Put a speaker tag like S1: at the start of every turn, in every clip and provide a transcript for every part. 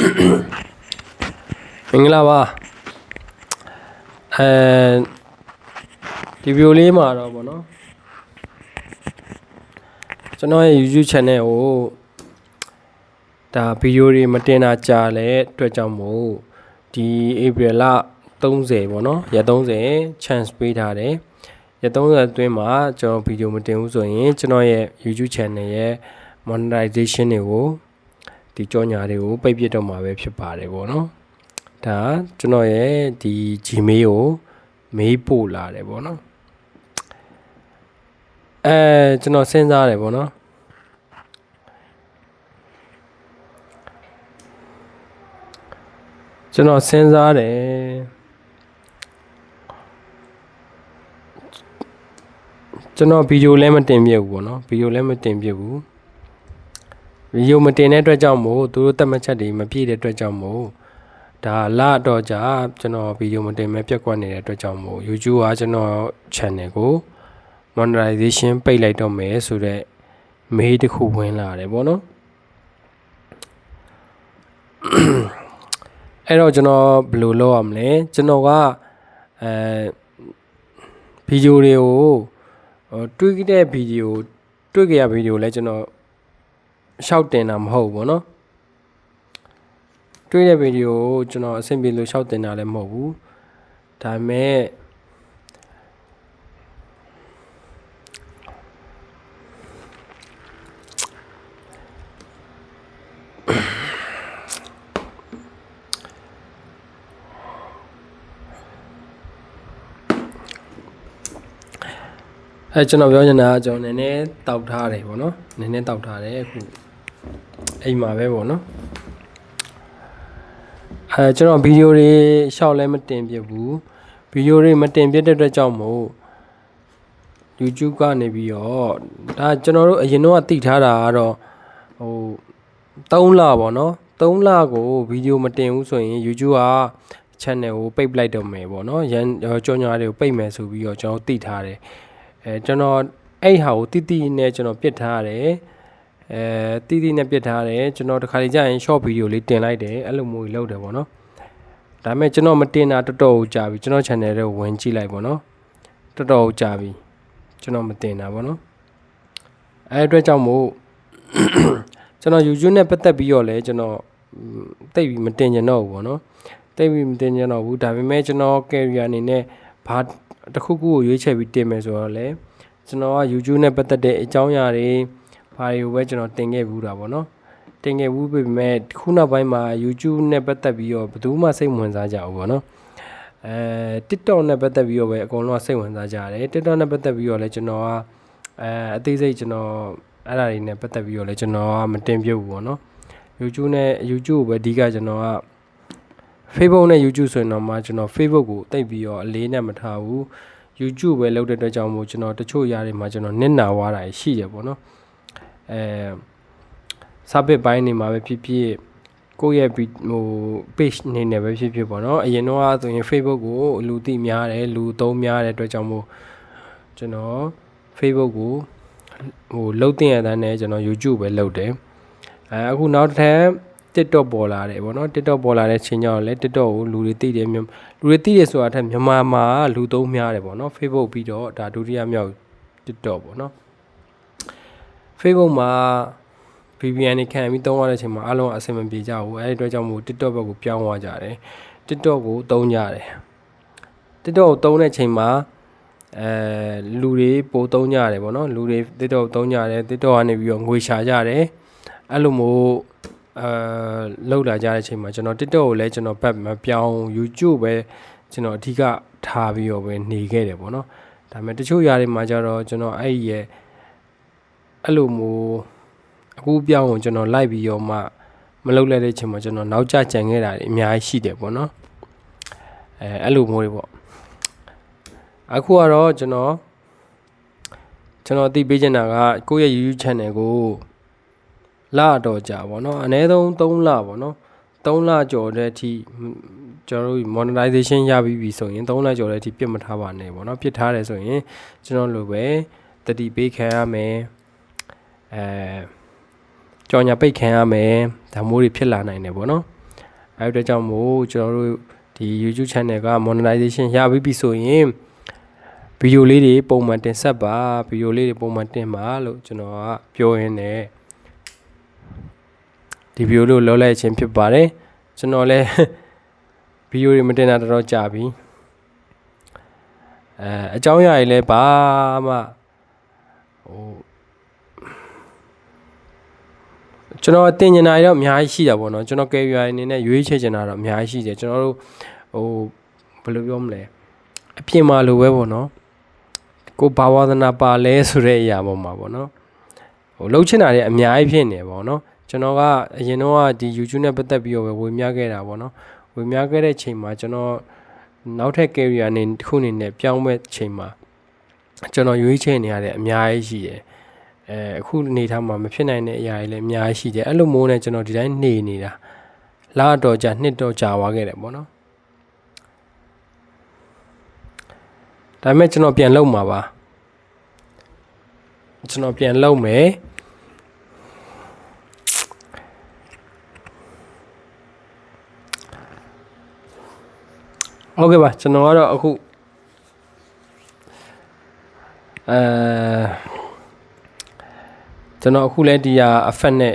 S1: မင်္ဂလာပါဒီဗီဒီယိုလေးမှာတော့ဗောနော်ကျွန်တော်ရဲ့ YouTube channel ကိုဒါဗီဒီယိုတွေမတင်တာကြာလဲအတွက်ကြောင့်မို့ဒီ April လ30ဗောနော်ရက်30 chance ပေးထားတယ်ရက်30အတွင်းမှာကျွန်တော်ဗီဒီယိုမတင်ဘူးဆိုရင်ကျွန်တော်ရဲ့ YouTube channel ရဲ့ monetization တွေကိုဒီကြော်ညာတွေကိုပိတ်ပစ်တော့မှာပဲဖြစ်ပါတယ်ဗောနော်ဒါကျွန်တော်ရဲ့ဒီ Gmail ကိုမေးပို့လာတယ်ဗောနော်ကျွန်တော်စဉ်းစားတယ်ဗောနော်ကျွန်တော်စဉ်းစားတယ်ကျွန်တော်ဗီဒီယိုလည်းမတင်ပြဘူးဗောနော်ဗီဒီယိုလည်းမတင်ပြဘူးဗီဒီယိုမတင်တဲ့အတွက်ကြောင့်မို့သူတို့တတ်မှတ်ချက်တွေမပြည့်တဲ့အတွက်ကြောင့်မို့ဒါလာတော့ကြာကျွန်တော်ဗီဒီယိုမတင်မဲ့ပြက်ကွက်နေတဲ့အတွက်ကြောင့်မို့ YouTube ကကျွန်တော် channel ကို monetization ပိတ်လိုက်တော့မယ်ဆိုတော့မေးတစ်ခုဝင်လာတယ်ဗောနော်အဲ့တော့ကျွန်တော်ဘယ်လိုလုပ်ရမလဲကျွန်တော်ကဗီဒီယိုတွေကိုတွေ့ကြတဲ့ဗီဒီယိုတွေ့ကြရဗီဒီယိုလဲကျွန်တော်ရှောက်တင်တာမဟုတ်ဘူးဗောနော်တွေ့တဲ့ဗီဒီယိုကိုကျွန်တော်အဆင်ပြေလို့ရှောက်တင်တာလည်းမဟုတ်ဘူးဒါပေမဲ့ကျွန်တော်ပြောချင်တာကကျွန်တော်နည်းနည်းတောက်ထားတယ်ဗောနော်နည်းနည်းတောက်ထားတယ်အခုအိမ်မှာပဲဗောနော်ကျွန်တော်ဗီဒီယိုတွေရှောက်လဲမတင်ပြဘူးဗီဒီယိုတွေမတင်ပြတဲ့အတွက်ကြောင့်မို့ YouTube ကနေပြီးတော့ဒါကျွန်တော်တို့အရင်တော့သိထားတာကတော့ဟို3လပေါ့နော်3လကိုဗီဒီယိုမတင်ဘူးဆိုရင် YouTube က channel ကိုပိတ်ပလိုက်တော့မယ်ပေါ့နော်ကြော်ညာတွေကိုပိတ်မယ်ဆိုပြီးတော့ကျွန်တော်သိထားတယ်ကျွန်တော်အဲ့ဟာကိုတိတိနဲ့ကျွန်တော်ပြစ်ထားတယ်တိတိနဲ့ပြစ်ထားတယ်ကျွန်တော်တခါလေကြာရင် short video လေးတင်လိုက်တယ်အဲ့လိုမျိုးကြီးလုပ်တယ်ပေါ့နော်ဒါပေမဲ့ကျွန်တော်မတင်တာတော်တော်ကြာပြီကျွန်တော် channel တွေကိုဝင်ကြည့်လိုက်ပေါ့နော်တော်တော်ကြာပြီကျွန်တော်မတင်တာပေါ့နော်အဲ့အတွက်ကြောင့်မို့ကျွန်တော် YouTube နဲ့ပတ်သက်ပြီးတော့လဲကျွန်တော်တိတ်ပြီးမတင်ကြတော့ဘူးပေါ့နော်တိတ်ပြီးမတင်ကြတော့ဘူးဒါပေမဲ့ကျွန်တော် career အနေနဲ့ဘာတခုခုကိုရွေးချယ်ပြီးတင်မယ်ဆိုတော့လဲကျွန်တော်က YouTube နဲ့ပတ်သက်တဲ့အကြောင်းအရာတွေဘာတွေကိုပဲကျွန်တော်တင်ခဲ့ဘူးတာပေါ့နော်တင်ခဲ့ဘူးပေမဲ့ခုနောက်ပိုင်းမှာ YouTube နဲ့ပတ်သက်ပြီးတော့ဘယ်သူမှစိတ်ဝင်စားကြဘူးပေါ့နော်TikTok နဲ့ပတ်သက်ပြီးတော့ပဲအကုန်လုံးစိတ်ဝင်စားကြတယ် TikTok နဲ့ပတ်သက်ပြီးတော့လဲကျွန်တော်ကအသေးစိတ်ကျွန်တော်အဲ့ဒါတွေနဲ့ပတ်သက်ပြီးတော့လဲကျွန်တော်ကမတင်ပြဘူးပေါ့နော် YouTube ကိုပဲအဓိကကျွန်တော်က Facebook နဲ့ YouTube ဆိုရင်တော့မှကျွန်တော် Facebook ကိုတိတ်ပြီးတော့အလေးနဲ့မထားဘူး YouTube ပဲလုပ်တဲ့အတွက်ကြောင့်မို့ကျွန်တော်တချို့ຢာတွေမှာကျွန်တော်နစ်နာသွားတာရှိတယ်ပေါ့နော်စာပစ်ပိုင်းနေမှာပဲဖြစ်ဖြစ်ကိုယ့်ရဲ့ဟို page နေနဲ့ပဲဖြစ်ဖြစ်ပေါ့နော်အရင်တော့ဆိုရင် Facebook ကိုလူသိများတယ်လူသုံးများတဲ့အတွက်ကြောင့်မို့ကျွန်တော် Facebook ကိုဟိုလှုပ်တင်ရတဲ့နဲ့ကျွန်တော် YouTube ပဲလုပ်တယ်အခုနောက်တစ်ထပ် TikTok ပေါ်လာတယ်ဗောနော် TikTok ပေါ်လာတဲ့ချိန်ကျတော့လဲ TikTok ကိုလူတွေသိတယ်လူတွေသိတယ်ဆိုတာထက်မြန်မာမှာလူသုံးများတယ်ဗောနော် Facebook ပြီးတော့ဒါဒုတိယမြောက် TikTok ဗောနော် Facebook မှာ VPN နဲ့ခံပြီးသုံးရတဲ့အချိန်မှာအားလုံးအဆင်မပြေကြဘူးအဲဒီအတွက်ကြောင့်မို့ TikTok ဘက်ကိုပြောင်းသွားကြတယ် TikTok ကိုသုံးကြတယ် TikTok ကိုသုံးတဲ့ချိန်မှာလူတွေပိုသုံးကြတယ်ဗောနော်လူတွေ TikTok ကိုသုံးကြတယ် TikTok ကနေပြီးတော့ငွေရှာကြတယ်အဲ့လိုမျိုးလောက်လာကြတဲ့အချိန်မှာကျွန်တော် TikTok ကိုလည်းကျွန်တော်ဘက်မပြောင်း YouTube ပဲကျွန်တော်အဓိကထားပြီးတော့ပဲနေခဲ့တယ်ပေါ့နော်ဒါပေမဲ့တချို့ຢာတွေမှာကျတော့ကျွန်တော်အဲ့ရဲ့အဲ့လိုမျိုးအခုပြောင်းကိုကျွန်တော်လိုက်ပြီးတော့မှမလုပ်လိုက်တဲ့အချိန်မှာကျွန်တော်နောက်ကျကြံခဲ့တာအများကြီးရှိတယ်ပေါ့နော်အဲ့လိုမျိုးတွေပေါ့အခုကတော့ကျွန်တော်အသိပေးချင်တာကကိုယ့်ရဲ့ YouTube channel ကိုလာတော့ကြာဗောနော်အနည်းဆုံး3လဗောနော်3လကျော်တဲ့အထိကျွန်တော်တို့ monetization ရပြီးပြီဆိုရင်3လကျော်တဲ့အထိပြစ်မထားပါနဲ့ဗောနော်ပြစ်ထားတယ်ဆိုရင်ကျွန်တော်လိုပဲတတိပေးခံရမယ်ကြော်ညာပိတ်ခံရမယ်ဒါမျိုးတွေဖြစ်လာနိုင်တယ်ဗောနော် အဲ့အတွက်ကြောင့်မို့ကျွန်တော်တို့ဒီ YouTube channel က monetization ရပြီဆိုရင်ဗီဒီယိုလေးတွေပုံမှန်တင်ဆက်ပါဗီဒီယိုလေးတွေပုံမှန်တင်ပါလို့ကျွန်တော်ကပြောရင်းနဲ့ဒီဗီဒီယိုလေးကိုလောက်လိုက်ခြင်းဖြစ်ပါတယ်ကျွန်တော်လည်းဗီဒီယိုတွေမတင်တာတော့ကြာပြီအကြောင်းအရာတွေလည်းဘာမှကျွန်တော်တင်နေတာတော့အများကြီးရှိတာပေါ့နော်ကျွန်တော် career အနေနဲ့ရွေးချယ်ချင်တာတော့အများကြီးရှိတယ်ကျွန်တော်တို့ဘယ်လိုပြောမလဲအပြင်မှာလိုပဲပေါ့နော်ကိုဘာဝသနာပါလဲဆိုတဲ့အရာပေါ်မှာပေါ့နော်လှုပ်ချင်တာတွေအများကြီးဖြစ်နေပေါ့နော်ကျွန်တော်ကအရင်တော့ဒီ YouTube နဲ့ပတ်သက်ပြီးတော့ပဲဝေမျှခဲ့တာပေါ့နော်ဝေမျှခဲ့တဲ့ချိန်မှာကျွန်တော်နောက်ထပ် career အနေတစ်ခုအနေနဲ့ပြောင်းမဲ့ချိန်မှာကျွန်တော်ရွေးချယ်နေရတဲ့အများကြီးရှိတယ်အခုနေထားမှာမဖြစ်နိုင်တဲ့အရာတွေလည်းအများကြီးရှိတယ်အဲ့လိုမျိုးနဲ့ကျွန်တော်ဒီတိုင်းနေနေတာလတော့ကြာနှစ်တော့ကြာသွားခဲ့တယ်ပေါ့နော်ဒါပေမဲ့ကျွန်တော်ပြန်လုပ်မှာပါကျွန်တော်ပြန်လုပ်မယ်ဟုတ်ကဲ့ပါကျွန်တော်ကတော့အခုကျွန်တော်အခုလည်းဒီဟာ effect နဲ့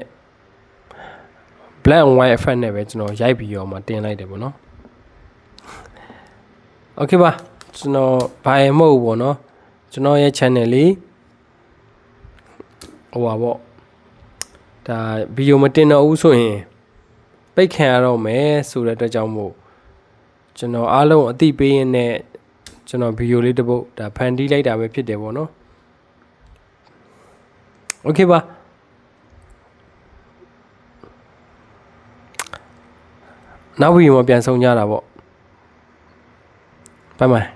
S1: black and white effect နဲ့ပဲကျွန်တော်ရိုက်ပြီးတော့မှတင်လိုက်တယ်ပေါ့နော်โอเคပါကျွန်တော်ဘာမှမဟုတ်ဘူးပေါ့နော်ကျွန်တော်ရဲ့ channel လေးဟိုပါပေါ့ဒါဗီဒီယိုမတင်တော့ဘူးဆိုရင်ပိတ်ခံရတော့မယ်ဆိုတဲ့အတွက်ကြောင့်မို့ကျွန်တော်အားလုံးအသိပေးရင်းနဲ့ကျွန်တော်ဗီဒီယိုလေးတစ်ပုဒ်ဒါဖန်တီးလိုက်တာပဲဖြစ်တယ်ပေါ့နော်โอเคပါနောက်ဗီဒီယိုမှာပြန်ဆုံကြတာပေါ့ဘိုင်ဘိုင်